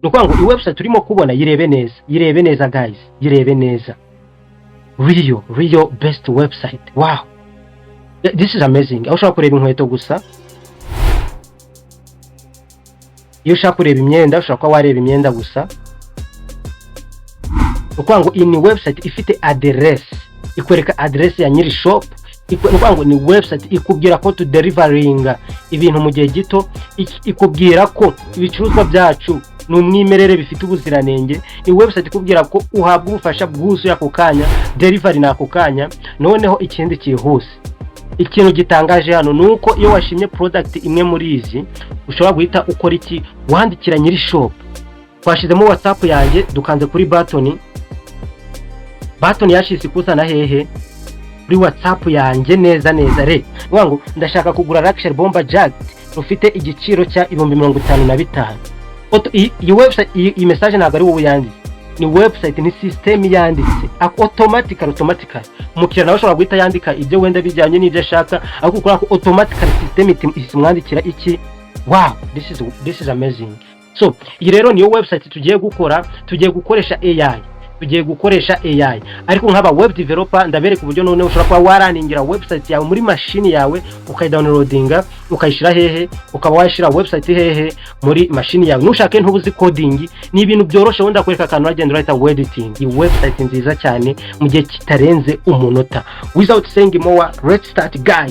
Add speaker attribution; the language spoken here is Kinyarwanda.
Speaker 1: nuko ngo website turimo kubona yirebe neza guys, yirebe neza. Real best website. Wow, this is amazing. Aho ushaka kureba inkweto gusa, iyo ushaka kureba imyenda ushaka wareba imyenda gusa. Nuko ngo iyi website ifite address, ikwereka address ya nyiri shop. Nuko ngo ni website ikubwira ko to delivering ibintu mu gihe gito, ikubwira ko ibicuruzwa byacu n'umwimerere bifite ubuziranenge. Ni website ikubwira ko uhabwa ubufasha bwuzuye ako kanya, delivery nako kanya. Noneho ikindi cyihuse, ikintu gitangaje hano nuko iyo washimye product imwe muri izi ushobora guhita ukora iki, wandikira nyiri shop. Twashizemo WhatsApp yanjye, dukanze kuri button yashize kuzana hehe kuri WhatsApp yanjye neza ngo ndashaka kugura luxury bomber jacket rufite igiciro cya 55,000. Iyi website, iyi message ntabwo ari wowe yanditse, ni website, ni system yanditse automatically. Umukiriya nawe ashobora guhita yandika ibyo wenda bijyanye n'ibyo ashaka, ariko ukora ko automatically system isimwandikira iki. Wow, this is amazing. So iyi rero niyo website tugiye gukoresha AI. Ariko nk'aba web developer ndabereka uburyo none ushobora kuba waraningira website yawe muri machine yawe, ukayidownloadinga, ukayishira hehe, ukaba washira website hehe muri machine yawe. Nushake ntubuzi coding, ni ibintu byoroshe wenda kwereka akantu agenda write editing. Iyi website nziza cyane mu gihe kitarenze umunota. Without saying more, let's start guys.